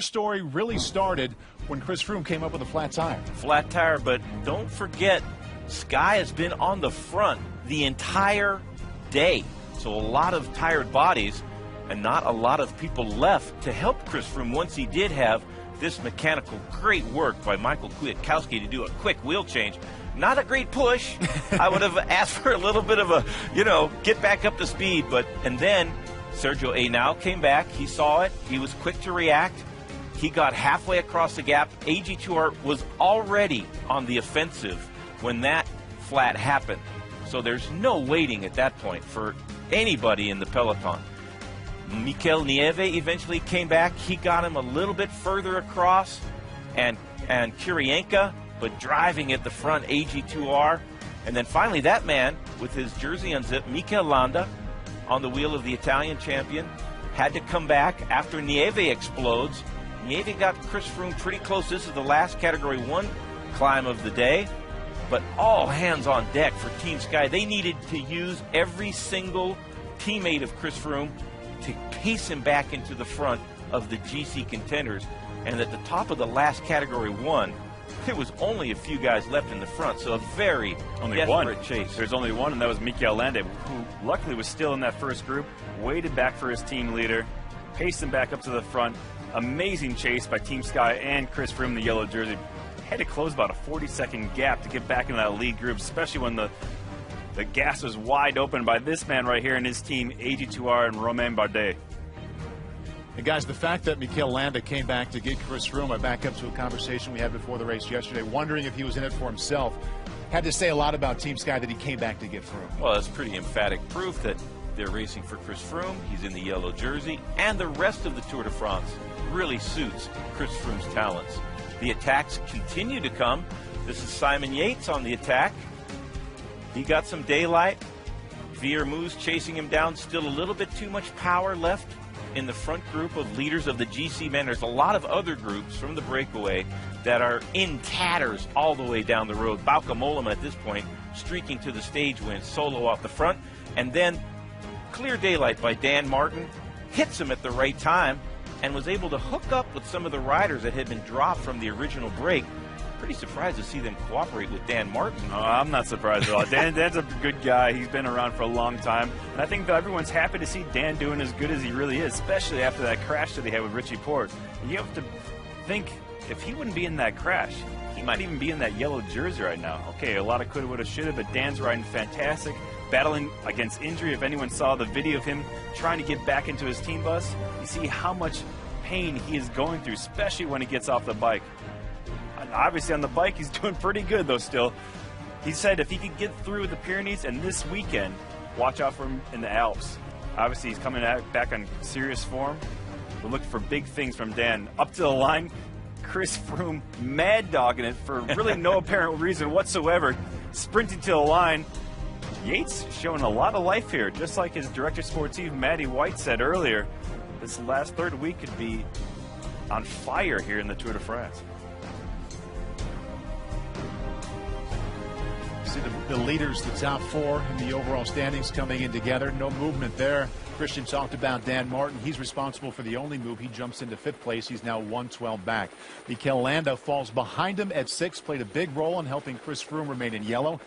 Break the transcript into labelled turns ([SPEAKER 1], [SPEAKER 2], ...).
[SPEAKER 1] story really started when Chris Froome came up with a flat tire.
[SPEAKER 2] Flat tire, but don't forget, Sky has been on the front the entire day. So a lot of tired bodies and not a lot of people left to help Chris Froome once he did have this mechanical great work by Michael Kwiatkowski to do a quick wheel change. Not a great push. I would have asked for a little bit of a, get back up to speed. And then Sergio Henao came back. He saw it. He was quick to react. He got halfway across the gap. AG2R was already on the offensive when that flat happened. So there's no waiting at that point for anybody in the peloton. Mikel Nieve eventually came back. He got him a little bit further across, and Kirienka, but driving at the front, AG2R. And then finally that man with his jersey unzipped, Mikel Landa, on the wheel of the Italian champion, had to come back after Nieve explodes. Nieve got Chris Froome pretty close. This is the last Category 1 climb of the day. But all hands on deck for Team Sky. They needed to use every single teammate of Chris Froome to pace him back into the front of the GC contenders. And at the top of the last Category 1, there was only a few guys left in the front, so a very desperate chase.
[SPEAKER 3] There's only one, and that was Mikel Landa, who luckily was still in that first group, waited back for his team leader, paced him back up to the front. Amazing chase by Team Sky and Chris Froome, the yellow jersey. Had to close about a 40-second gap to get back into that lead group, especially when the gas was wide open by this man right here and his team, AG2R and Romain Bardet.
[SPEAKER 1] And guys, the fact that Mikel Landa came back to get Chris Froome, I back up to a conversation we had before the race yesterday, wondering if he was in it for himself. Had to say a lot about Team Sky that he came back to get Froome.
[SPEAKER 2] Well, that's pretty emphatic proof that they're racing for Chris Froome. He's in the yellow jersey, and the rest of the Tour de France really suits Chris Froome's talents. The attacks continue to come. This is Simon Yates on the attack. He got some daylight. Viermoes chasing him down. Still a little bit too much power left in the front group of leaders of the GC men. There's a lot of other groups from the breakaway that are in tatters all the way down the road. Bauke Mollema at this point streaking to the stage win, solo off the front. And then clear daylight by Dan Martin. Hits him at the right time and was able to hook up with some of the riders that had been dropped from the original break. Pretty surprised to see them cooperate with Dan Martin.
[SPEAKER 3] Oh, I'm not surprised at all. Dan's a good guy. He's been around for a long time. And I think that everyone's happy to see Dan doing as good as he really is, especially after that crash that he had with Richie Porte. You have to think, if he wouldn't be in that crash, he might even be in that yellow jersey right now. Okay, a lot of coulda, woulda, shoulda, but Dan's riding fantastic, battling against injury. If anyone saw the video of him trying to get back into his team bus, you see how much pain he is going through, especially when he gets off the bike. Obviously on the bike he's doing pretty good though still. He said if he could get through the Pyrenees and this weekend, watch out for him in the Alps. Obviously he's coming back on serious form. We're looking for big things from Dan. Up to the line, Chris Froome mad dogging it for really no apparent reason whatsoever, sprinting to the line. Yates showing a lot of life here, just like his director sportif Matty White said earlier. This last third week could be on fire here in the Tour de France.
[SPEAKER 1] See the leaders, the top four in the overall standings coming in together. No movement there. Christian talked about Dan Martin. He's responsible for the only move. He jumps into 5th place. He's now 112 back. Mikel Landa falls behind him at 6th, played a big role in helping Chris Froome remain in yellow.